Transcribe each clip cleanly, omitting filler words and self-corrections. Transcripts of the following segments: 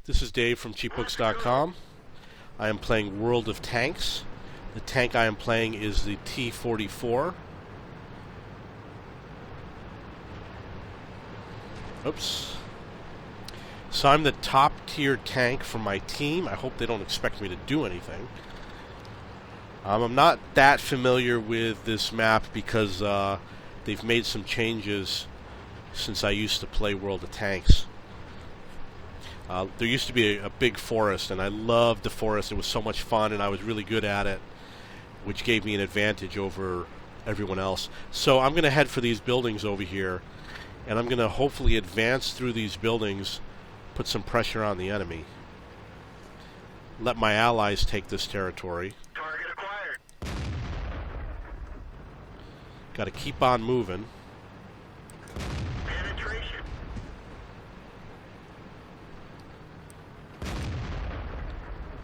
This is Dave from cheapbooks.com. I am playing World of Tanks. The tank I am playing is the T44. Oops. So I'm the top tier tank for my team. I hope they don't expect me to do anything. I'm not that familiar with this map because they've made some changes since I used to play World of Tanks. There used to be a big forest, and I loved the forest. It was so much fun, and I was really good at it, which gave me an advantage over everyone else. So I'm going to head for these buildings over here, and I'm going to hopefully advance through these buildings, put some pressure on the enemy, let my allies take this territory. Target acquired. Got to keep on moving. Penetration.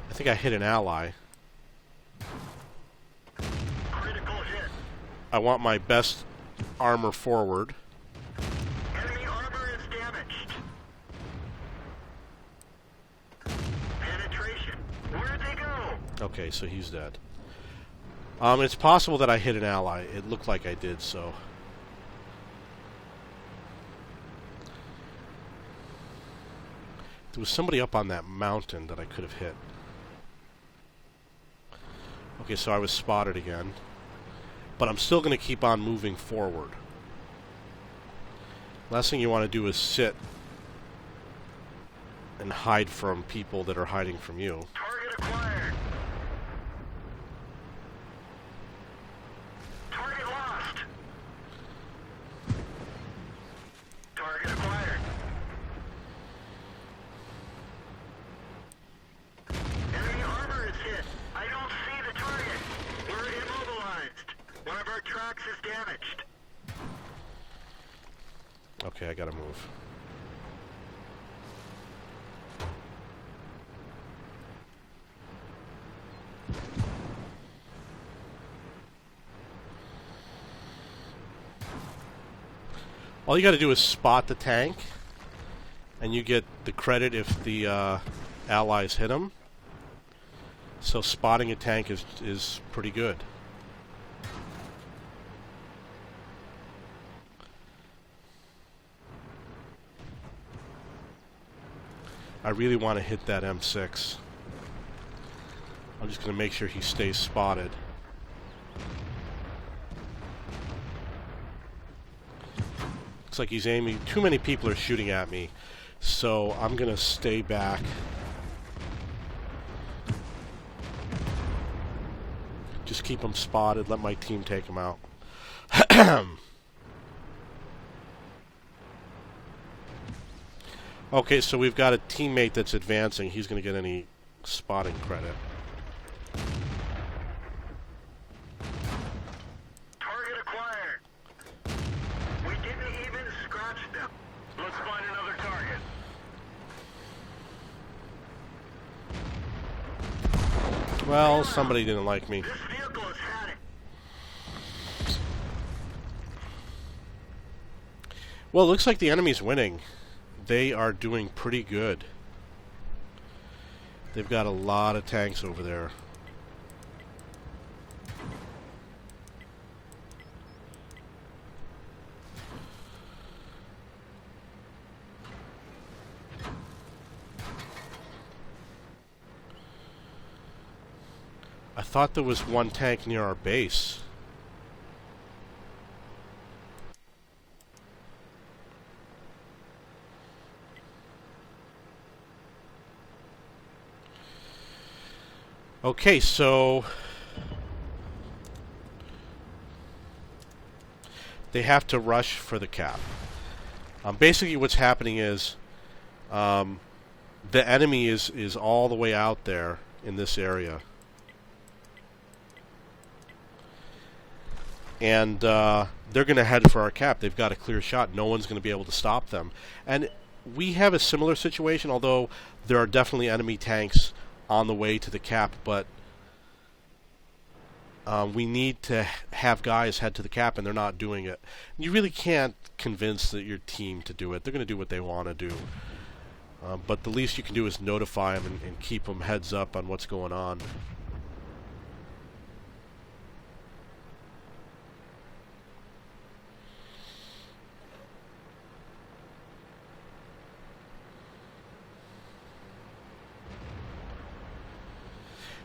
I think I hit an ally. Critical hit. I want my best armor forward. Enemy armor is damaged. Penetration. Where'd they go? Okay, so he's dead. It's possible that I hit an ally. It looked like I did, so. There was somebody up on that mountain that I could have hit. Okay, so I was spotted again. But I'm still going to keep on moving forward. Last thing you want to do is sit and hide from people that are hiding from you. Target acquired. Target lost. Target acquired. Enemy armor is hit. I don't see the target. We're immobilized. One of our tracks is damaged. Okay, I gotta move. All you gotta do is spot the tank, and you get the credit if the allies hit him. So spotting a tank is pretty good. I really want to hit that M6. I'm just going to make sure he stays spotted. Looks like he's aiming. Too many people are shooting at me, so I'm going to stay back. Just keep him spotted, let my team take him out. Okay, so we've got a teammate that's advancing. He's going to get any spotting credit. Target acquired. We didn't even scratch them. Let's find another target. Well, somebody didn't like me. This vehicle has had it. Well, it looks like the enemy's winning. They are doing pretty good. They've got a lot of tanks over there. I thought there was one tank near our base. Okay, so they have to rush for the cap. Basically what's happening is the enemy is all the way out there in this area. And they're going to head for our cap. They've got a clear shot. No one's going to be able to stop them. And we have a similar situation, although there are definitely enemy tanks on the way to the cap, but we need to have guys head to the cap, and they're not doing it. You really can't convince your team to do it. They're going to do what they want to do. But the least you can do is notify them and keep them heads up on what's going on.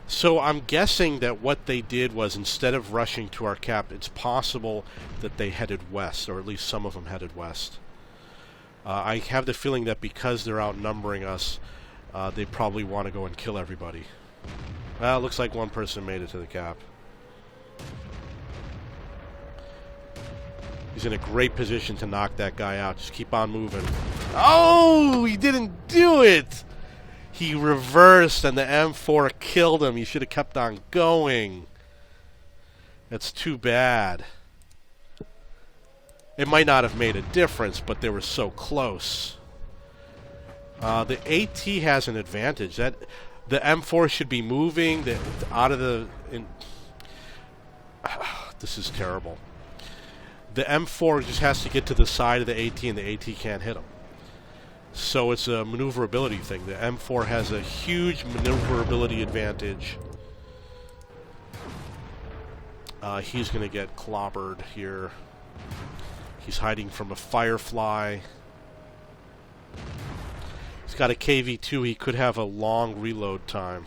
So I'm guessing that what they did was, instead of rushing to our cap, it's possible that they headed west, or at least some of them headed west. I have the feeling that because they're outnumbering us, they probably want to go and kill everybody. Well, it looks like one person made it to the cap. He's in a great position to knock that guy out. Just keep on moving. Oh, he didn't do it! He reversed and the M4 killed him. He should have kept on going. That's too bad. It might not have made a difference, but they were so close. The AT has an advantage. That the M4 should be moving out of the... this is terrible. The M4 just has to get to the side of the AT, and the AT can't hit him. So it's a maneuverability thing. The M4 has a huge maneuverability advantage. He's going to get clobbered here. He's hiding from a Firefly. He's got a KV-2. He could have a long reload time,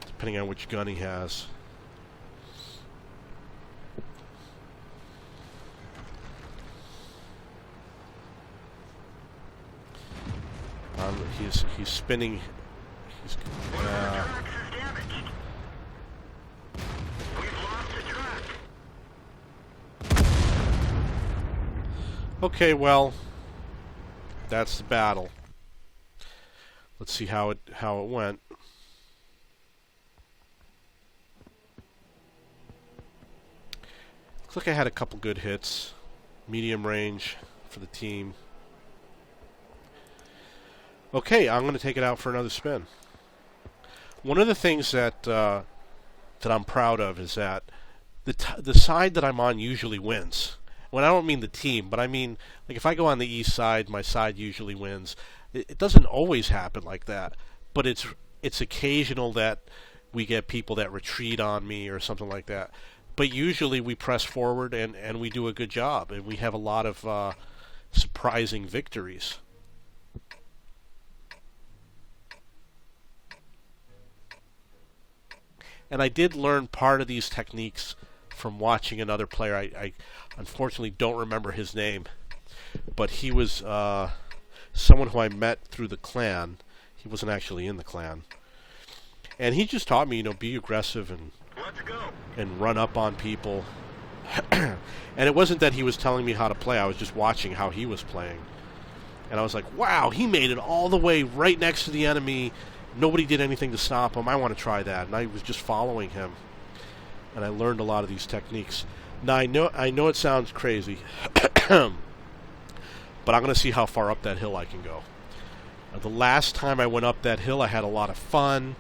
depending on which gun he has. He's spinning. Okay, well, that's the battle. Let's see how it went. Looks like I had a couple good hits, medium range for the team. Okay, I'm going to take it out for another spin. One of the things that I'm proud of is that the side that I'm on usually wins. When I don't mean the team, but I mean, like, if I go on the east side, my side usually wins. It doesn't always happen like that, but it's occasional that we get people that retreat on me or something like that. But usually we press forward and we do a good job, and we have a lot of surprising victories. And I did learn part of these techniques from watching another player. I unfortunately don't remember his name, but he was someone who I met through the clan. He wasn't actually in the clan. And he just taught me, be aggressive and run up on people. And it wasn't that he was telling me how to play. I was just watching how he was playing. And I was like, wow, he made it all the way right next to the enemy. Nobody did anything to stop him. I want to try that. And I was just following him. And I learned a lot of these techniques. Now, I know it sounds crazy, but I'm going to see how far up that hill I can go. The last time I went up that hill, I had a lot of fun.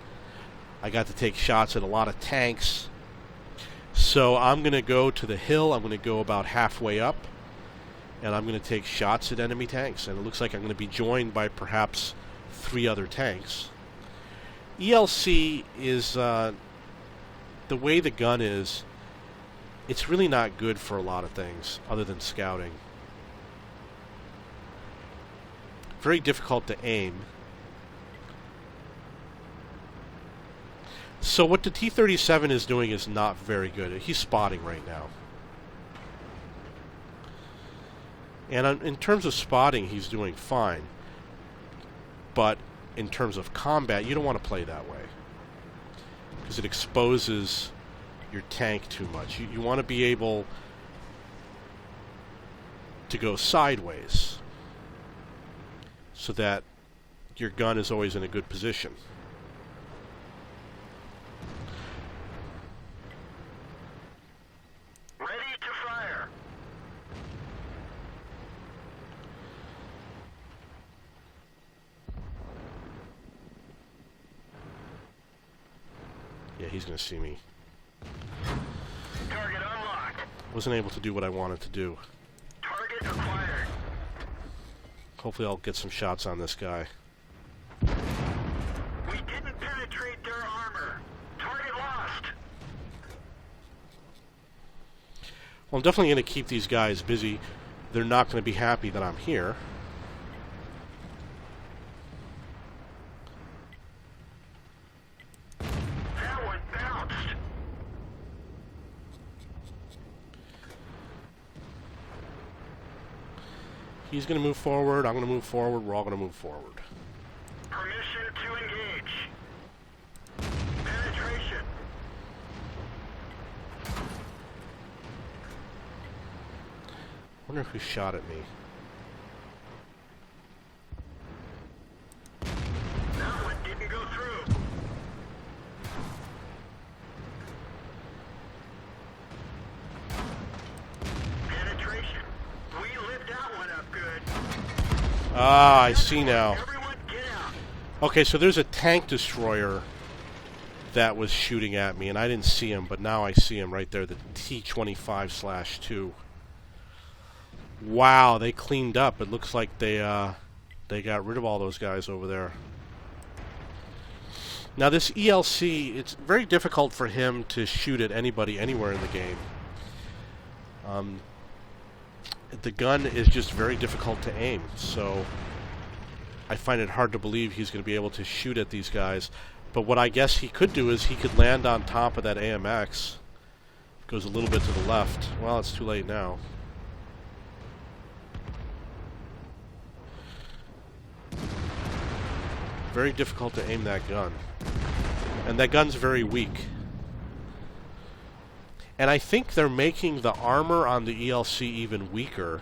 I got to take shots at a lot of tanks. So I'm going to go to the hill. I'm going to go about halfway up, and I'm going to take shots at enemy tanks. And it looks like I'm going to be joined by perhaps 3 other tanks. ELC is, the way the gun is, it's really not good for a lot of things other than scouting. Very difficult to aim. So what the T-37 is doing is not very good. He's spotting right now. And in terms of spotting, he's doing fine. But in terms of combat, you don't want to play that way, because it exposes your tank too much. You want to be able to go sideways so that your gun is always in a good position. Ready to fire. Yeah, he's going to see me. Target unlocked. Wasn't able to do what I wanted to do. Target acquired. Hopefully I'll get some shots on this guy. We didn't penetrate their armor. Target lost. Well, I'm definitely going to keep these guys busy. They're not going to be happy that I'm here. That one bounced. He's going to move forward. I'm going to move forward. We're all going to move forward. Permission to engage. Penetration. I wonder who shot at me. That one didn't go through. Penetration. We lit that one up good. Ah, I see now. Everyone get out. Okay, so there's a tank destroyer that was shooting at me, and I didn't see him, but now I see him right there, the T44/2. Wow, they cleaned up. It looks like they got rid of all those guys over there. Now this ELC, it's very difficult for him to shoot at anybody anywhere in the game. The gun is just very difficult to aim, so I find it hard to believe he's going to be able to shoot at these guys. But what I guess he could do is he could land on top of that AMX. Goes a little bit to the left. Well, it's too late now. Very difficult to aim that gun. And that gun's very weak. And I think they're making the armor on the ELC even weaker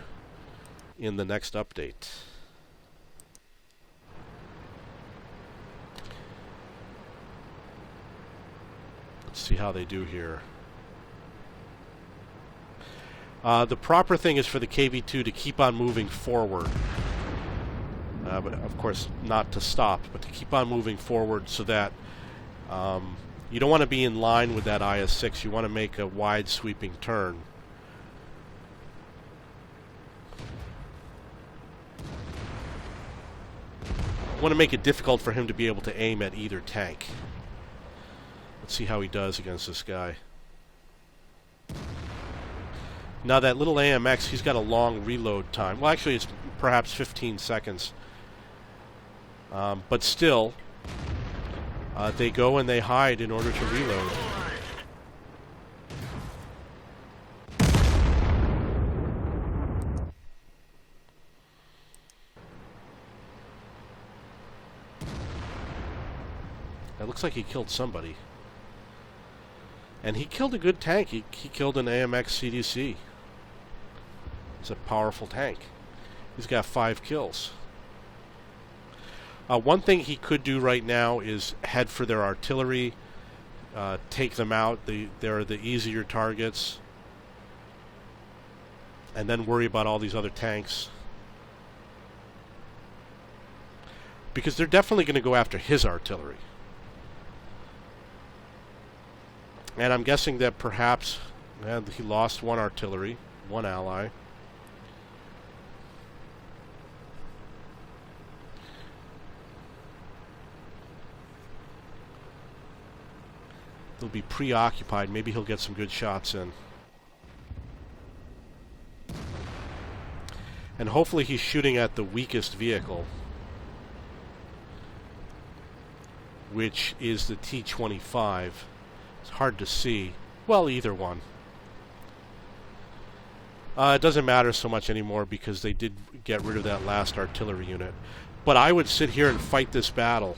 in the next update. Let's see how they do here. The proper thing is for the KV-2 to keep on moving forward. But of course not to stop, but to keep on moving forward so that you don't want to be in line with that IS-6. You want to make a wide sweeping turn. You want to make it difficult for him to be able to aim at either tank. Let's see how he does against this guy. Now that little AMX, he's got a long reload time. Well, actually it's perhaps 15 seconds. But still, they go and they hide in order to reload. It looks like he killed somebody. And he killed a good tank. He killed an AMX CDC. It's a powerful tank. He's got 5 kills. One thing he could do right now is head for their artillery, take them out. They're the easier targets. And then worry about all these other tanks. Because they're definitely going to go after his artillery. And I'm guessing that perhaps he lost one artillery, one ally. He'll be preoccupied. Maybe he'll get some good shots in. And hopefully he's shooting at the weakest vehicle, which is the T-25. It's hard to see. Well, either one. It doesn't matter so much anymore because they did get rid of that last artillery unit. But I would sit here and fight this battle.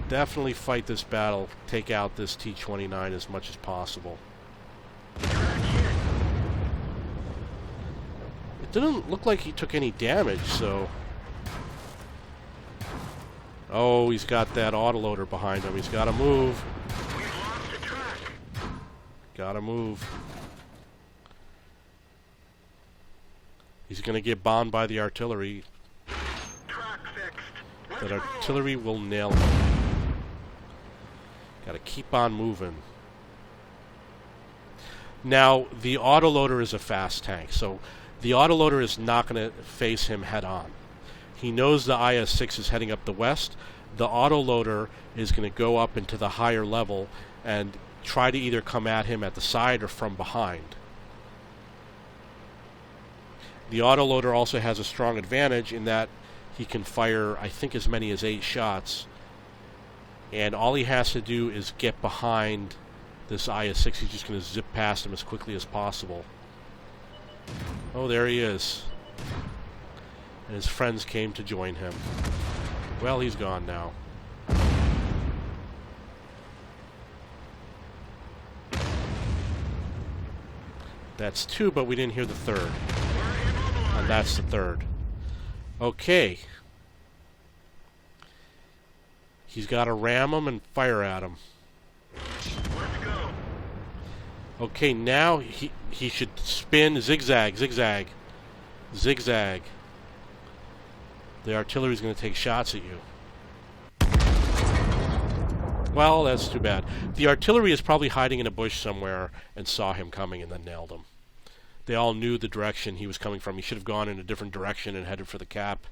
Definitely fight this battle. Take out this T-29 as much as possible. It didn't look like he took any damage, so... Oh, he's got that autoloader behind him. He's got to move. We've lost the track. Got to move. He's going to get bombed by the artillery. Track fixed. That artillery will nail him. Got to keep on moving. Now, the autoloader is a fast tank, so the autoloader is not going to face him head on. He knows the IS-6 is heading up the west. The autoloader is going to go up into the higher level and try to either come at him at the side or from behind. The autoloader also has a strong advantage in that he can fire, I think, as many as 8 shots. And all he has to do is get behind this IS-6. He's just going to zip past him as quickly as possible. Oh, there he is. And his friends came to join him. Well, he's gone now. That's 2, but we didn't hear the 3rd. And that's the 3rd. Okay. He's got to ram him and fire at him. Let's go. Okay, now he should spin, zigzag, zigzag, zigzag. The artillery's going to take shots at you. Well, that's too bad. The artillery is probably hiding in a bush somewhere and saw him coming and then nailed him. They all knew the direction he was coming from. He should have gone in a different direction and headed for the cap.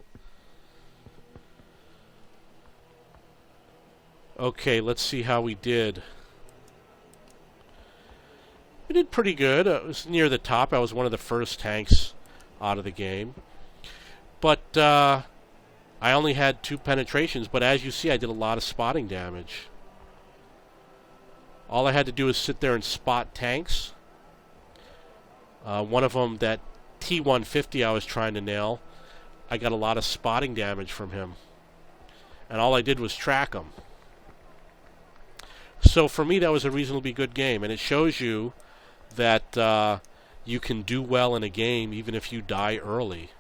Okay, let's see how we did. We did pretty good. It was near the top. I was one of the first tanks out of the game. But I only had 2 penetrations, but as you see, I did a lot of spotting damage. All I had to do is sit there and spot tanks. One of them, that T150 I was trying to nail, I got a lot of spotting damage from him. And all I did was track him. So for me, that was a reasonably good game. And it shows you that you can do well in a game even if you die early.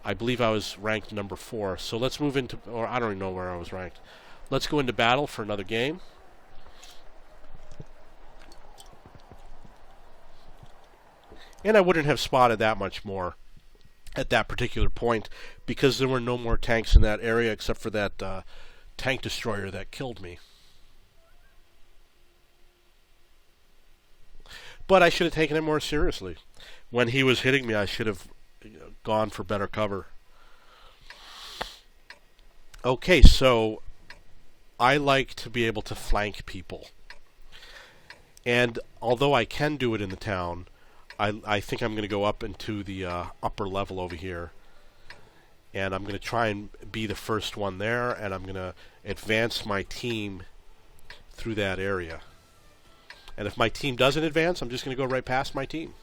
I believe I was ranked number 4. So let's move into, or I don't even know where I was ranked. Let's go into battle for another game. And I wouldn't have spotted that much more at that particular point because there were no more tanks in that area except for that tank destroyer that killed me. But I should have taken it more seriously. When he was hitting me, I should have gone for better cover. Okay, so I like to be able to flank people. And although I can do it in the town, I think I'm going to go up into the upper level over here. And I'm going to try and be the first one there, and I'm going to advance my team through that area. And if my team doesn't advance, I'm just going to go right past my team.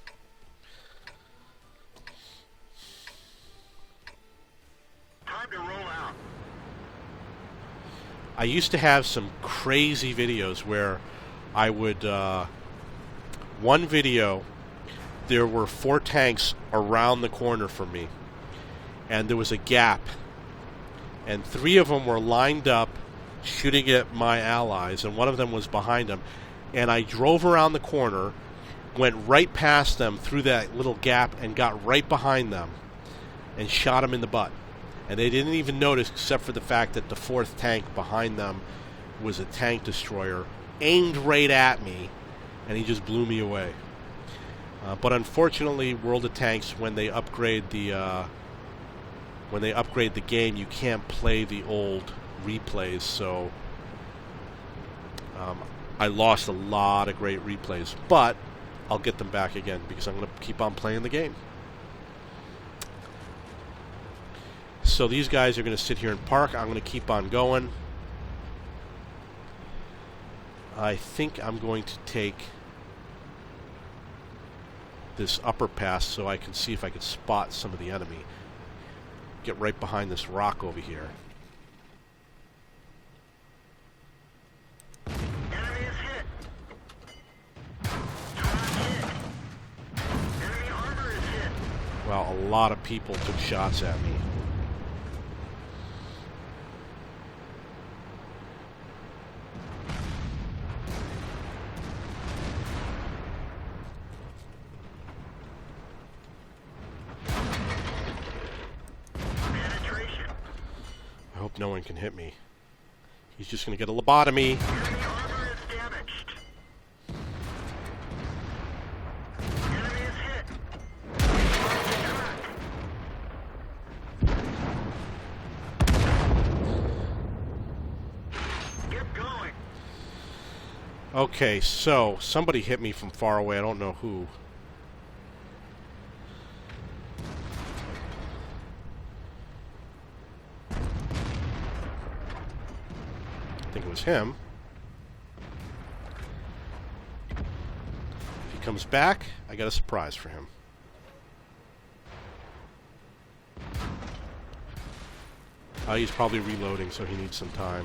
Time to roll out. I used to have some crazy videos where I would... one video, there were 4 tanks around the corner from me. And there was a gap. And 3 of them were lined up shooting at my allies, and one of them was behind them. And I drove around the corner, went right past them through that little gap, and got right behind them and shot them in the butt. And they didn't even notice, except for the fact that the 4th tank behind them was a tank destroyer, aimed right at me, and he just blew me away. But unfortunately, World of Tanks, when they upgrade the game, you can't play the old replays, so I lost a lot of great replays, but I'll get them back again because I'm going to keep on playing the game. So these guys are going to sit here and park. I'm going to keep on going. I think I'm going to take this upper pass so I can see if I can spot some of the enemy. Get right behind this rock over here. Enemy is hit. Enemy armor is hit. Well, a lot of people took shots at me. Penetration. I hope no one can hit me. He's just going to get a lobotomy. Enemy armor is damaged. Okay, so somebody hit me from far away. I don't know who. I think it was him. If he comes back, I got a surprise for him. He's probably reloading, so he needs some time.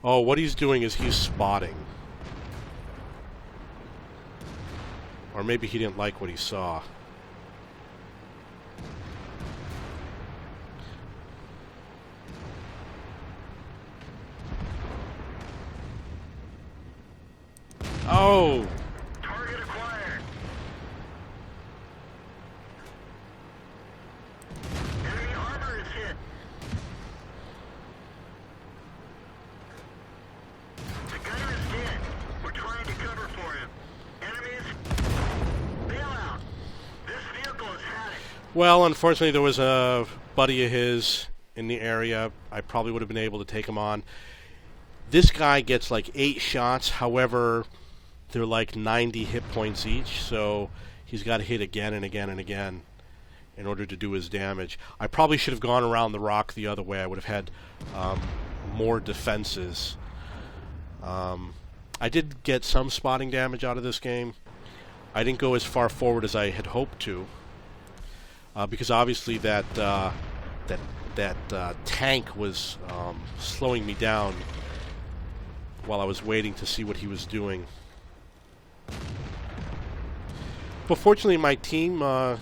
Oh, what he's doing is he's spotting. Or maybe he didn't like what he saw. Oh! Target acquired. Enemy armor is hit. The gunner is dead. We're trying to cover for him. Enemies, bail out. This vehicle has had it. Well, unfortunately, there was a buddy of his in the area. I probably would have been able to take him on. This guy gets like 8 shots. However, they're like 90 hit points each, so he's got to hit again and again and again in order to do his damage. I probably should have gone around the rock the other way. I would have had more defenses. I did get some spotting damage out of this game. I didn't go as far forward as I had hoped to, because obviously that tank was slowing me down while I was waiting to see what he was doing. But fortunately, my team, my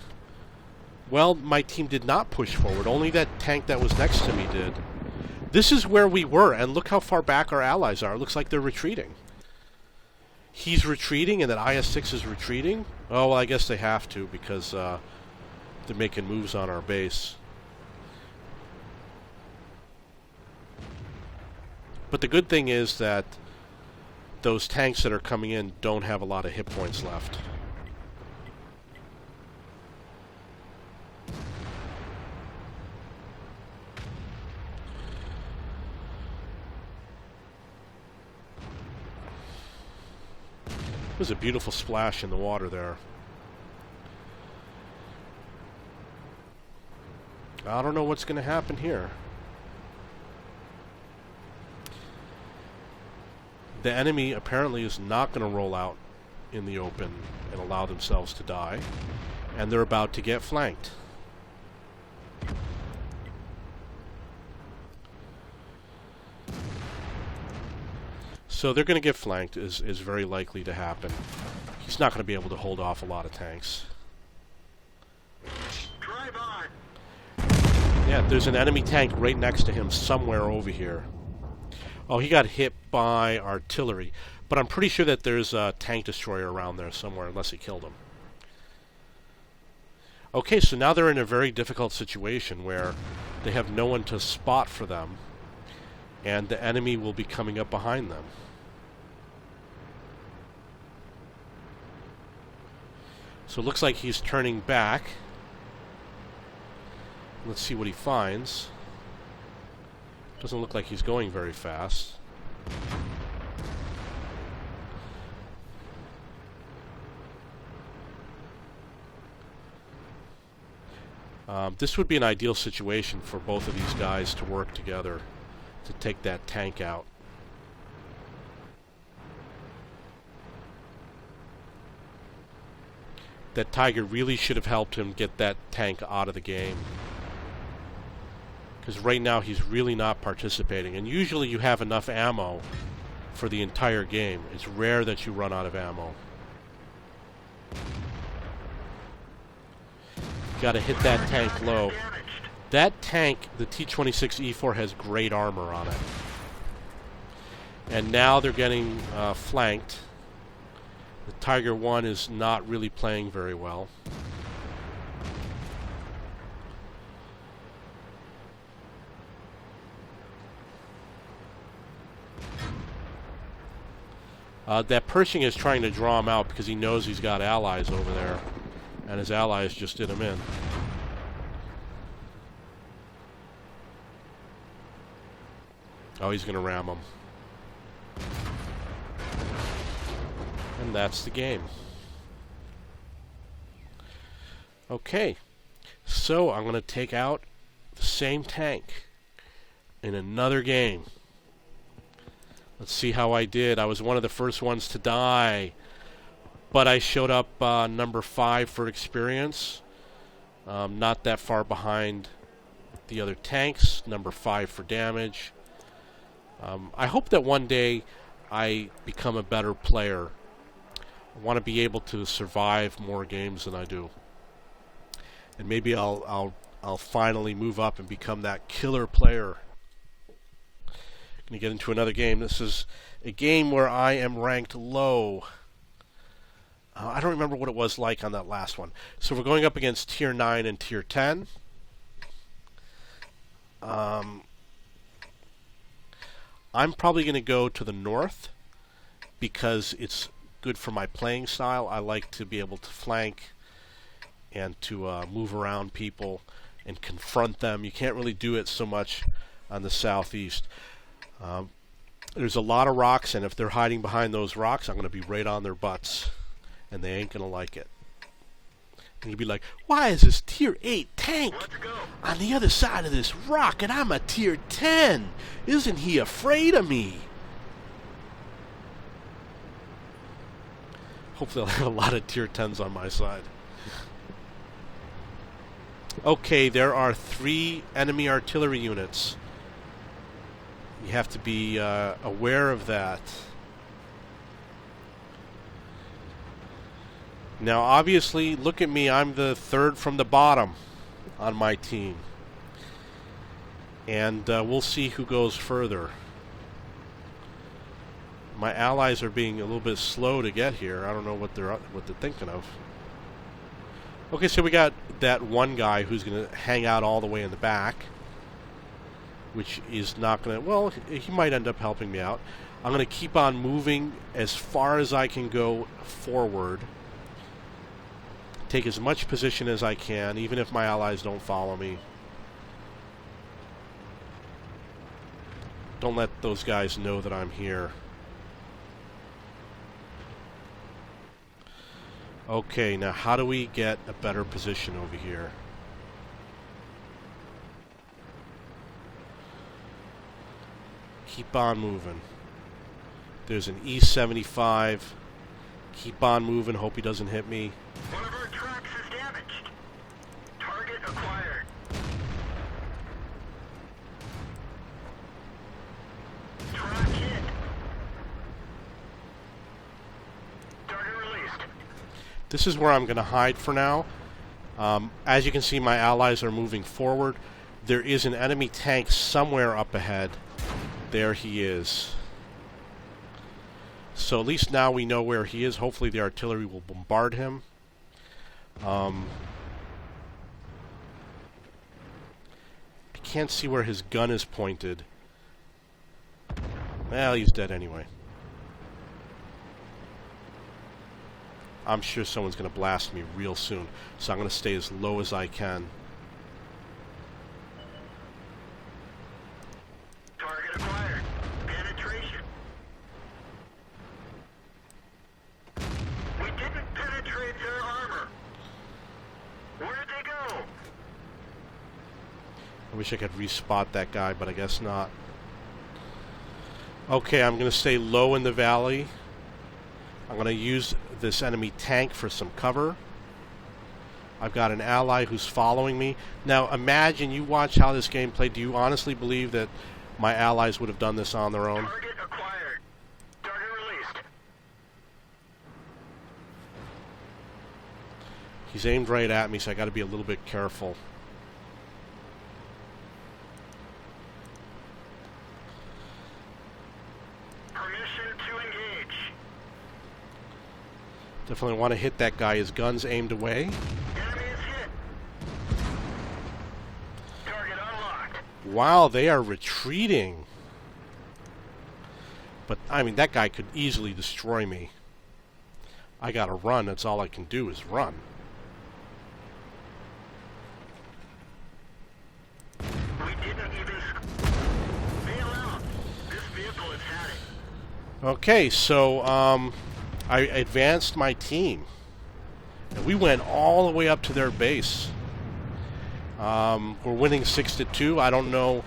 team did not push forward. Only that tank that was next to me did. This is where we were, and look how far back our allies are. It looks like they're retreating. He's retreating, and that IS-6 is retreating? Oh, well, I guess they have to, because they're making moves on our base. But the good thing is that those tanks that are coming in don't have a lot of hit points left. There's a beautiful splash in the water there. I don't know what's going to happen here. The enemy apparently is not going to roll out in the open and allow themselves to die, and they're about to get flanked. So they're going to get flanked is very likely to happen. He's not going to be able to hold off a lot of tanks. Drive on. Yeah, there's an enemy tank right next to him somewhere over here. Oh, he got hit by artillery. But I'm pretty sure that there's a tank destroyer around there somewhere, unless he killed him. Okay, so now they're in a very difficult situation where they have no one to spot for them, and the enemy will be coming up behind them. So it looks like he's turning back. Let's see what he finds. Doesn't look like he's going very fast. This would be an ideal situation for both of these guys to work together to take that tank out. That Tiger really should have helped him get that tank out of the game. Because right now he's really not participating. And usually you have enough ammo for the entire game. It's rare that you run out of ammo. Got to hit that tank low. That tank, the T-44 has great armor on it. And now they're getting flanked. The Tiger 1 is not really playing very well. That Pershing is trying to draw him out because he knows he's got allies over there. And his allies just did him in. Oh, he's going to ram him. And that's the game. Okay, so I'm going to take out the same tank in another game. Let's see how I did. I was one of the first ones to die, but I showed up number 5 for experience. Not that far behind the other tanks. Number 5 for damage. I hope that one day I become a better player. I want to be able to survive more games than I do. And maybe I'll finally move up and become that killer player. Going to get into another game. This is a game where I am ranked low. I don't remember what it was like on that last one. So we're going up against Tier 9 and Tier 10. I'm probably going to go to the north because it's good for my playing style. I like to be able to flank and to move around people and confront them. You can't really do it so much on the southeast. There's a lot of rocks, and if they're hiding behind those rocks, I'm going to be right on their butts, and they ain't going to like it. And you'd be like, why is this Tier 8 tank on the other side of this rock, and I'm a Tier 10? Isn't he afraid of me? Hopefully I'll have a lot of Tier 10s on my side. Okay, there are 3 enemy artillery units. You have to be aware of that. Now, obviously, look at me. I'm the 3rd from the bottom on my team. And we'll see who goes further. My allies are being a little bit slow to get here. I don't know what they're thinking of. Okay, so we got that one guy who's going to hang out all the way in the back, which is not going to... Well, he might end up helping me out. I'm going to keep on moving as far as I can go forward. Take as much position as I can, even if my allies don't follow me. Don't let those guys know that I'm here. Okay, now how do we get a better position over here? Keep on moving. There's an E-75. Keep on moving, hope he doesn't hit me. One of our tracks is damaged. Target acquired. Track hit. Target released. This is where I'm going to hide for now. As you can see, my allies are moving forward. There is an enemy tank somewhere up ahead. There he is. So at least now we know where he is. Hopefully the artillery will bombard him. I can't see where his gun is pointed. Well, he's dead anyway. I'm sure someone's going to blast me real soon, so I'm going to stay as low as I can. Target acquired. Penetration. We didn't penetrate their armor. Where'd they go? I wish I could respot that guy, but I guess not. Okay, I'm going to stay low in the valley. I'm going to use this enemy tank for some cover. I've got an ally who's following me. Now, imagine you watch how this game played. Do you honestly believe that my allies would have done this on their own? Target acquired. Target released. He's aimed right at me, so I got to be a little bit careful. Permission to engage. Definitely want to hit that guy. His gun's aimed away. Enemy is hit. Target unlocked. Wow, they are retreating. But, I mean, that guy could easily destroy me. I gotta run. That's all I can do is run. We didn't even bail out. Okay, so I advanced my team. And we went all the way up to their base. We're winning 6-2. I don't know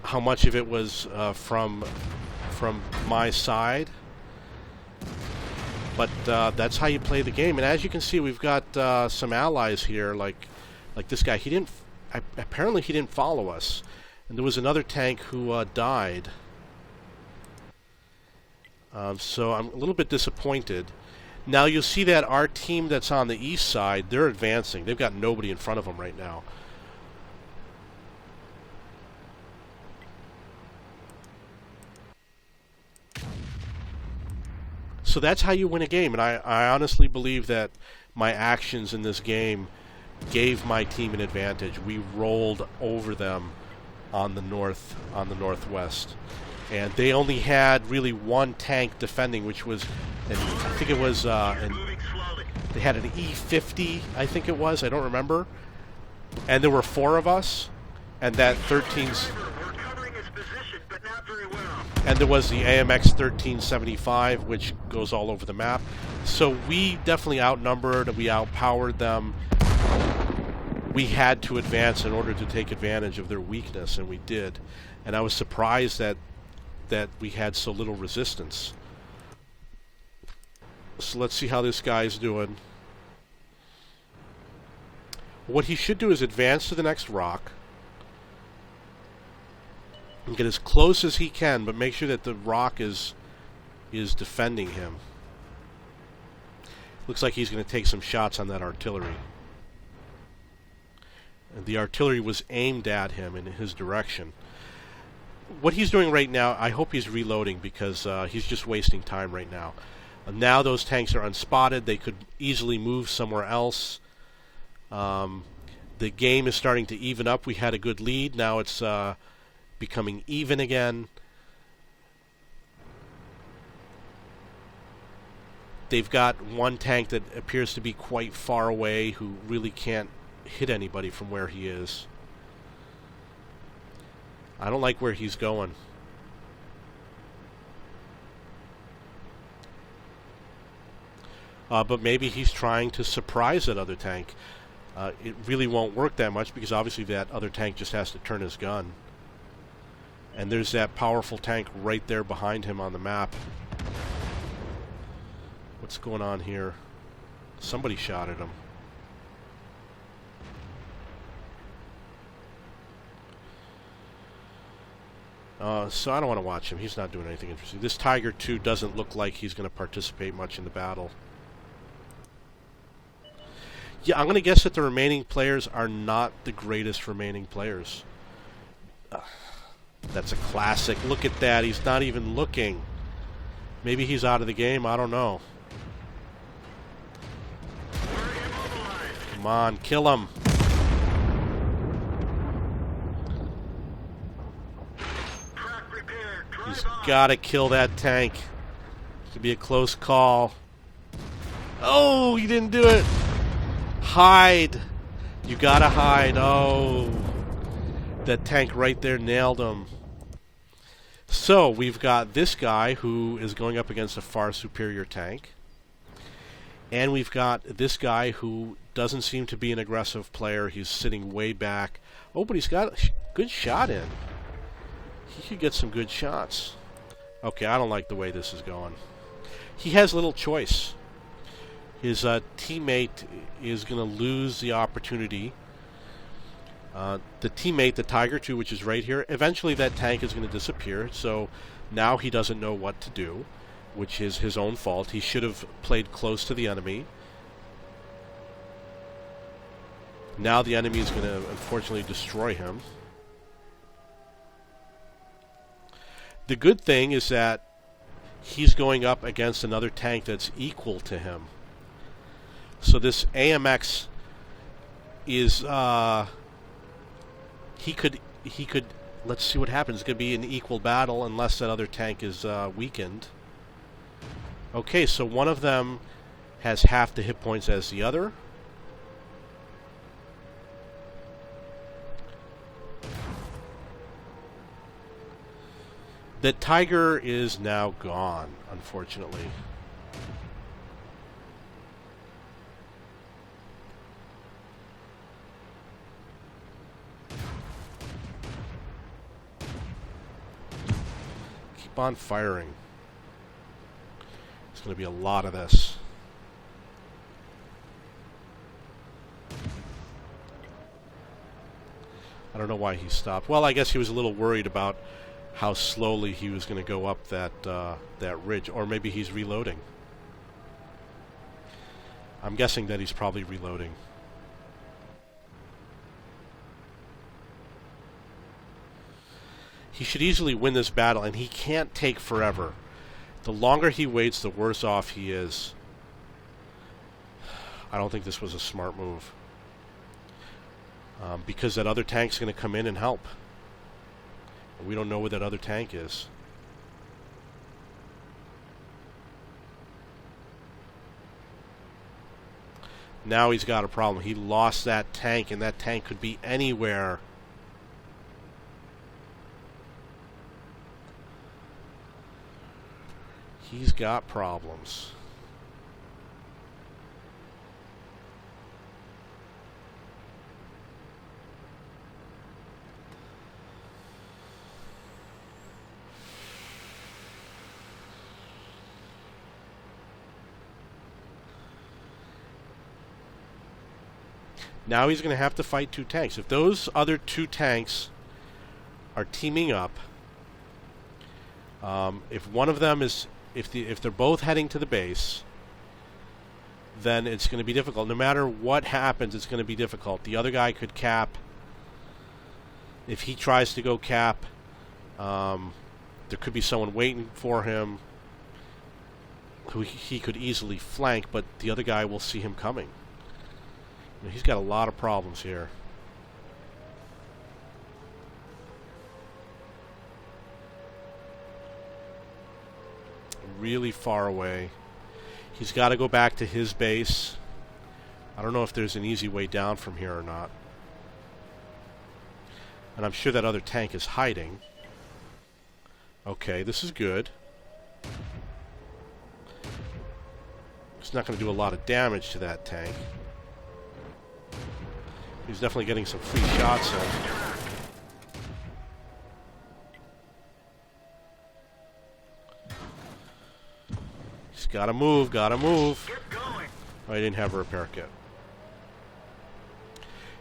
how much of it was from my side, but that's how you play the game. And as you can see, we've got some allies here, like this guy. Apparently he didn't follow us, and there was another tank who died. So I'm a little bit disappointed. Now you'll see that our team that's on the east side, they're advancing. They've got nobody in front of them right now. So that's how you win a game, and I honestly believe that my actions in this game gave my team an advantage. We rolled over them on the northwest, and they only had really one tank defending, which was, I think it was, they had an E50, I think it was, I don't remember, and there were 4 of us, and that 13's. And there was the AMX 1375, which goes all over the map. So we definitely outnumbered, we outpowered them. We had to advance in order to take advantage of their weakness, and we did. And I was surprised that we had so little resistance. So let's see how this guy's doing. What he should do is advance to the next rock. And get as close as he can, but make sure that the rock is defending him. Looks like he's going to take some shots on that artillery. And the artillery was aimed at him in his direction. What he's doing right now, I hope he's reloading, because he's just wasting time right now. Now those tanks are unspotted. They could easily move somewhere else. The game is starting to even up. We had a good lead. Now it's becoming even again. They've got one tank that appears to be quite far away, who really can't hit anybody from where he is. I don't like where he's going. But maybe he's trying to surprise that other tank. It really won't work that much, because obviously that other tank just has to turn his gun. And there's that powerful tank right there behind him on the map. What's going on here? Somebody shot at him. So I don't want to watch him. He's not doing anything interesting. This Tiger 2 doesn't look like he's going to participate much in the battle. Yeah, I'm going to guess that the remaining players are not the greatest remaining players. That's a classic. Look at that. He's not even looking. Maybe he's out of the game. I don't know. Come on, kill him. He's got to kill that tank. It could be a close call. Oh, he didn't do it. Hide. You got to hide. Oh. That tank right there nailed him. So we've got this guy who is going up against a far superior tank. And we've got this guy who doesn't seem to be an aggressive player. He's sitting way back. Oh, but he's got a good shot in. He could get some good shots. Okay, I don't like the way this is going. He has little choice. His teammate is going to lose the opportunity. The teammate, the Tiger 2, which is right here, eventually that tank is going to disappear, so now he doesn't know what to do, which is his own fault. He should have played close to the enemy. Now the enemy is going to, unfortunately, destroy him. The good thing is that he's going up against another tank that's equal to him. So this AMX is... He could, let's see what happens. It's going to be an equal battle unless that other tank is weakened. Okay, so one of them has half the hit points as the other. The Tiger is now gone, unfortunately. Keep on firing. There's going to be a lot of this. I don't know why he stopped. Well, I guess he was a little worried about how slowly he was going to go up that ridge. Or maybe he's reloading. I'm guessing that he's probably reloading. He should easily win this battle, and he can't take forever. The longer he waits, the worse off he is. I don't think this was a smart move. Because that other tank's going to come in and help. And we don't know where that other tank is. Now he's got a problem. He lost that tank, and that tank could be anywhere. He's got problems. Now he's going to have to fight two tanks. If those other two tanks are teaming up, if one of them is, if they're both heading to the base, then it's going to be difficult. No matter what happens, it's going to be difficult. The other guy could cap. If he tries to go cap, there could be someone waiting for him who he could easily flank, but the other guy will see him coming. He's got a lot of problems here. Really far away. He's got to go back to his base. I don't know if there's an easy way down from here or not. And I'm sure that other tank is hiding. Okay, this is good. It's not going to do a lot of damage to that tank. He's definitely getting some free shots in. He's gotta move, gotta move. Oh, he didn't have a repair kit.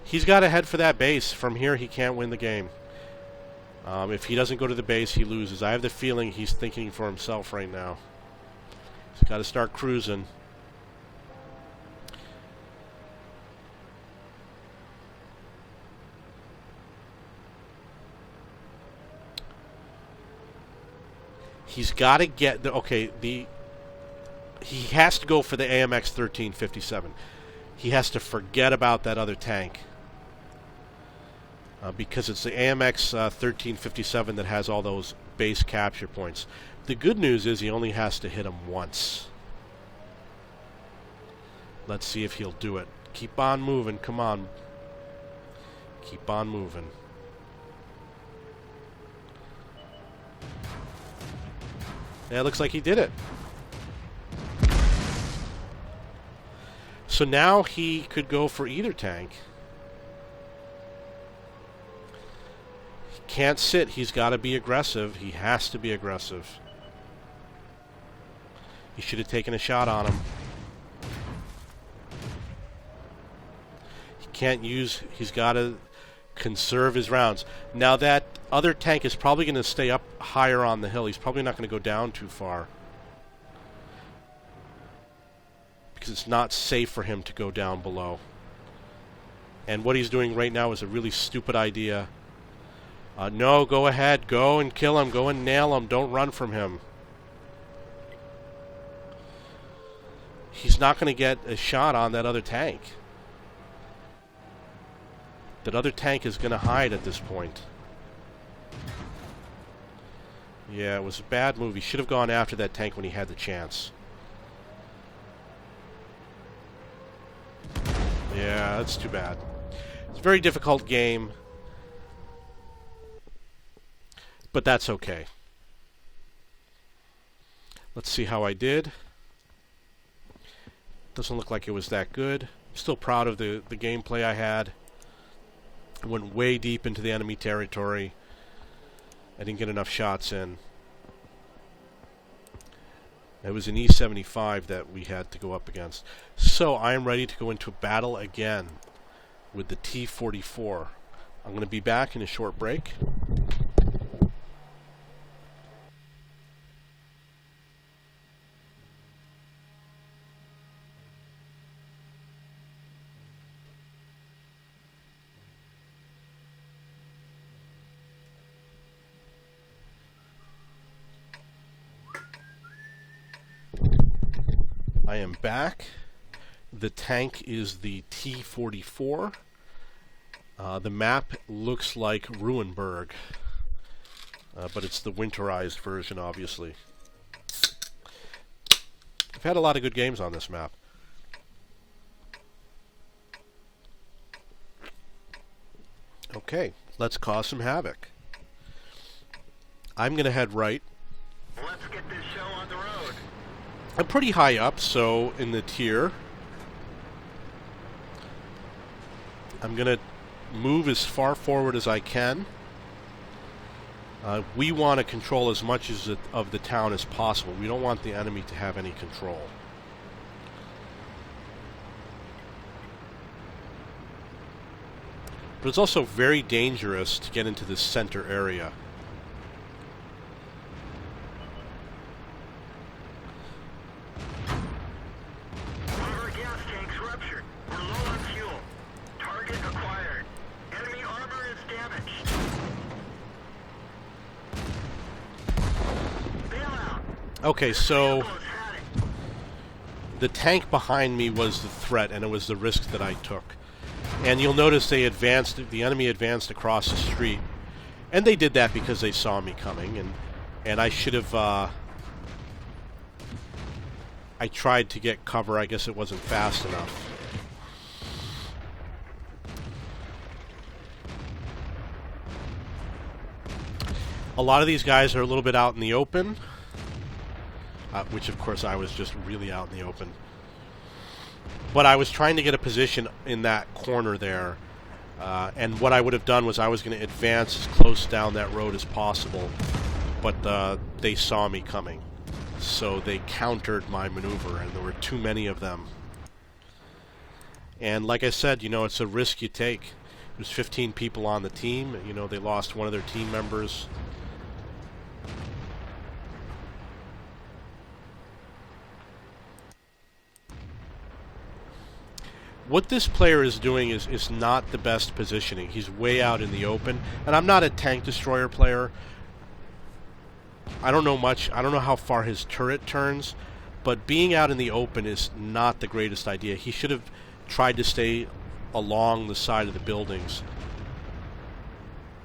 He's gotta head for that base. From here, he can't win the game. If he doesn't go to the base, he loses. I have the feeling he's thinking for himself right now. He's gotta start cruising. He's got to get the he has to go for the AMX 1357. He has to forget about that other tank because it's the AMX 1357 that has all those base capture points. The good news is he only has to hit him once. Let's see if he'll do it. Keep on moving. Come on. Keep on moving. Yeah, it looks like he did it. So now he could go for either tank. He can't sit. He's got to be aggressive. He has to be aggressive. He should have taken a shot on him. He can't use... He's got to conserve his rounds. Now that other tank is probably going to stay up higher on the hill. He's probably not going to go down too far. Because it's not safe for him to go down below. And what he's doing right now is a really stupid idea. No, go ahead. Go and kill him. Go and nail him. Don't run from him. He's not going to get a shot on that other tank. That other tank is going to hide at this point. Yeah, it was a bad move. He should have gone after that tank when he had the chance. Yeah, that's too bad. It's a very difficult game. But that's okay. Let's see how I did. Doesn't look like it was that good. Still proud of the gameplay I had. I went way deep into the enemy territory. I didn't get enough shots in. It was an E75 that we had to go up against. So I am ready to go into battle again with the T44. I'm going to be back in a short break. I am back. The tank is the T44. The map looks like Ruinberg, but it's the winterized version, obviously. I've had a lot of good games on this map. Okay, let's cause some havoc. I'm going to head right. Let's get this show on the road. I'm pretty high up, so in the tier, I'm going to move as far forward as I can. We want to control as much of the town as possible. We don't want the enemy to have any control. But it's also very dangerous to get into this center area. One of our gas tanks ruptured. We're low on fuel. Target acquired. Enemy armor is damaged. Bail out. Okay, so Vehicle is had it. the tank behind me was the threat, and it was the risk that I took. And you'll notice the enemy advanced across the street. And they did that because they saw me coming, and I should have, I tried to get cover. I guess it wasn't fast enough. A lot of these guys are a little bit out in the open, which of course I was just really out in the open. But I was trying to get a position in that corner there, and what I would have done was I was going to advance as close down that road as possible, but they saw me coming, so they countered my maneuver, and there were too many of them. And like I said, you know, it's a risk you take. There's 15 people on the team. You know, they lost one of their team members. What this player is doing is not the best positioning. He's way out in the open. And I'm not a tank destroyer player. I don't know much. I don't know how far his turret turns. But being out in the open is not the greatest idea. He should have tried to stay along the side of the buildings.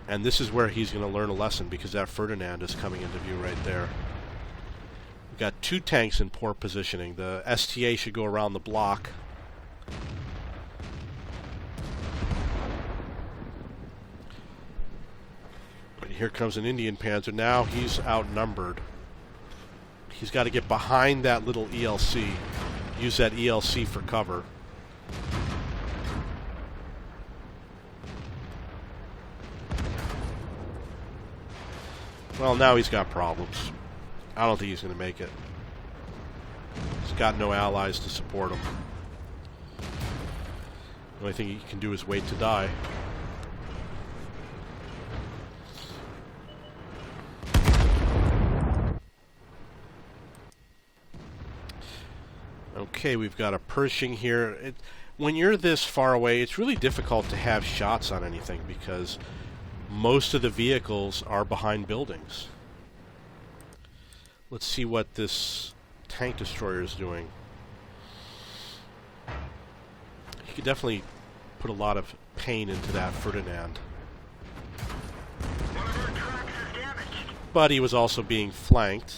And this is where he's going to learn a lesson, because that Ferdinand is coming into view right there. We've got two tanks in poor positioning. The STA should go around the block. Here comes an Indian Panzer. Now he's outnumbered. He's got to get behind that little ELC. Use that ELC for cover. Well, now he's got problems. I don't think he's going to make it. He's got no allies to support him. The only thing he can do is wait to die. Okay, we've got a Pershing here. When you're this far away, it's really difficult to have shots on anything because most of the vehicles are behind buildings. Let's see what this tank destroyer is doing. He could definitely put a lot of pain into that Ferdinand. One of our tracks is damaged. But he was also being flanked.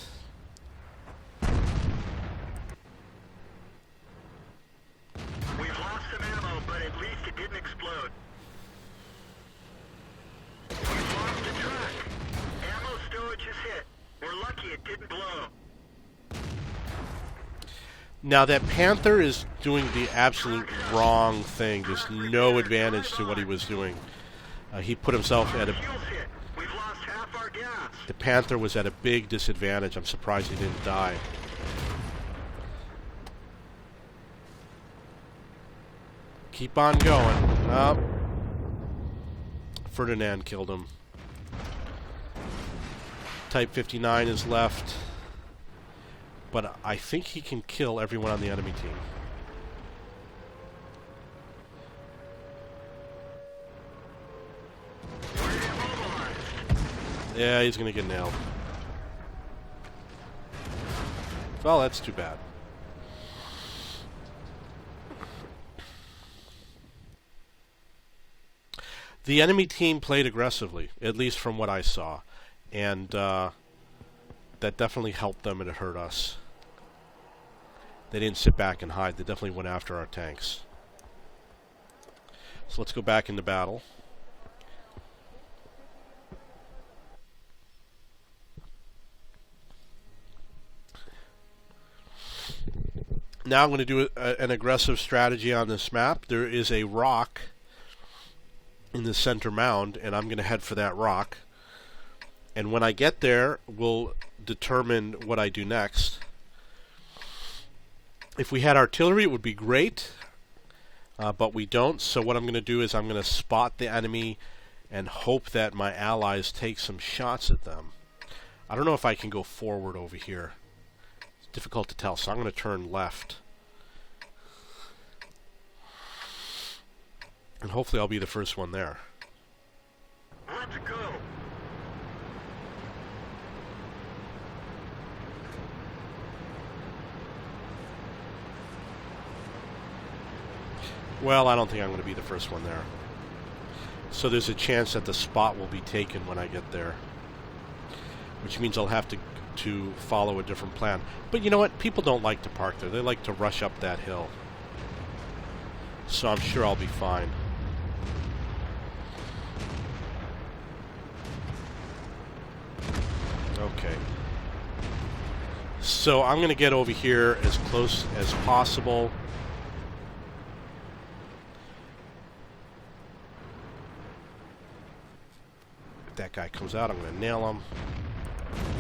We've lost some ammo, but at least it didn't explode. We've lost a track. Ammo stowage is hit. We're lucky it didn't blow. Now that Panther is doing the absolute wrong thing. There's no advantage to what he was doing. He put himself at a... Fuel's hit. We've lost half our gas. The Panther was at a big disadvantage. I'm surprised he didn't die. Keep on going. Oh. Ferdinand killed him. Type 59 is left. But I think he can kill everyone on the enemy team. Yeah, he's going to get nailed. Well, that's too bad. The enemy team played aggressively, at least from what I saw. And that definitely helped them and it hurt us. They didn't sit back and hide. They definitely went after our tanks. So let's go back into battle. Now I'm going to do an aggressive strategy on this map. There is a rock in the center mound, and I'm going to head for that rock. And when I get there, we'll determine what I do next. If we had artillery, it would be great, but we don't. So what I'm going to do is I'm going to spot the enemy and hope that my allies take some shots at them. I don't know if I can go forward over here. It's difficult to tell, so I'm going to turn left. And hopefully I'll be the first one there. Let's go. Well, I don't think I'm going to be the first one there. So there's a chance that the spot will be taken when I get there. Which means I'll have to follow a different plan. But you know what? People don't like to park there. They like to rush up that hill. So I'm sure I'll be fine. Okay. So I'm going to get over here as close as possible. If that guy comes out, I'm going to nail him.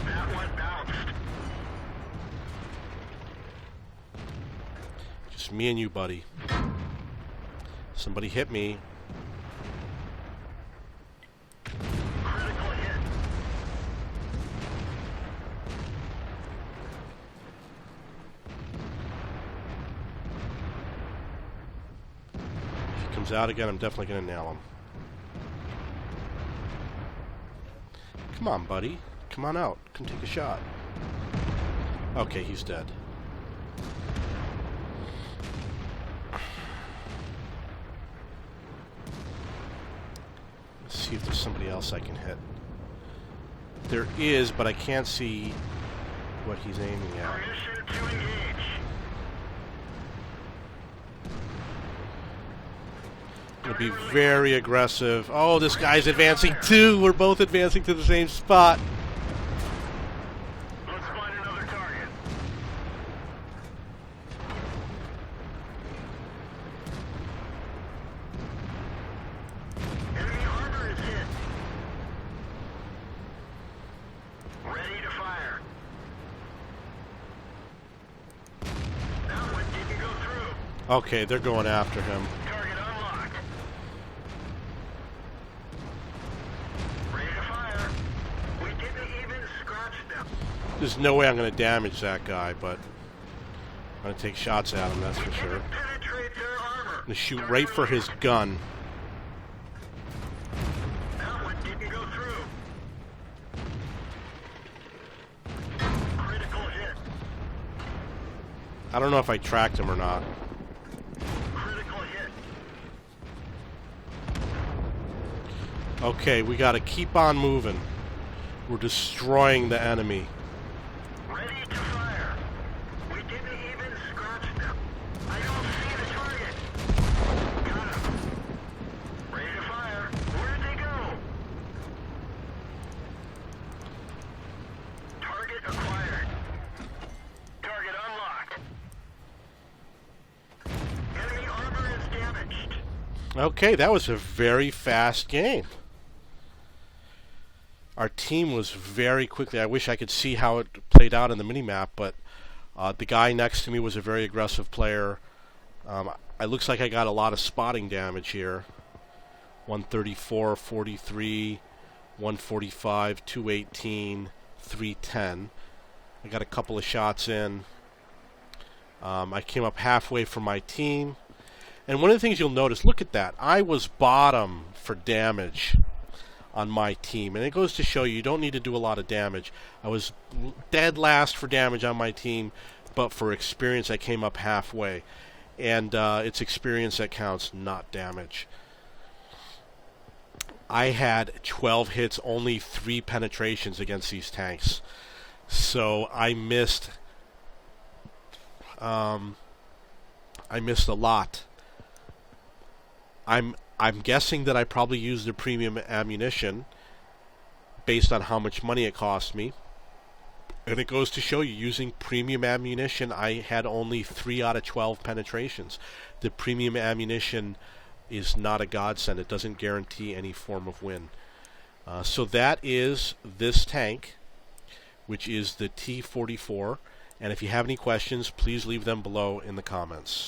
That one bounced. Just me and you, buddy. Somebody hit me. Critical hit. If he comes out again, I'm definitely going to nail him. Come on, buddy. Come on out. Come take a shot. Okay, he's dead. Let's see if there's somebody else I can hit. There is, but I can't see what he's aiming at. Permission to engage. Gonna be very aggressive. Oh, this guy's advancing too. We're both advancing to the same spot. Let's find another target. Enemy armor is hit. Ready to fire. That one didn't go through. Okay, they're going after him. Target unlocked. Ready to fire. We didn't even scratch them. There's no way I'm going to damage that guy, but I'm going to take shots at him, that's for sure. Penetrate their armor. I'm going to shoot right for his gun. That one didn't go through. Critical hit. I don't know if I tracked him or not. Critical hit. Okay, we got to keep on moving. We're destroying the enemy. Ready to fire. We didn't even scratch them. I don't see the target. Got him. Ready to fire. Where'd they go? Target acquired. Target unlocked. Okay, that was a very fast game. Our team was very quickly. I wish I could see how it played out in the minimap, but the guy next to me was a very aggressive player. It looks like I got a lot of spotting damage here. 134, 43, 145, 218, 310. I got a couple of shots in. I came up halfway from my team. And one of the things you'll notice, look at that. I was bottom for damage on my team. And it goes to show you don't need to do a lot of damage. I was dead last for damage on my team, but for experience I came up halfway. And it's experience that counts, not damage. I had 12 hits, only 3 penetrations against these tanks. So I missed a lot. I'm guessing that I probably used the premium ammunition based on how much money it cost me. And it goes to show you, using premium ammunition, I had only 3 out of 12 penetrations. The premium ammunition is not a godsend. It doesn't guarantee any form of win. So that is this tank, which is the T44. And if you have any questions, please leave them below in the comments.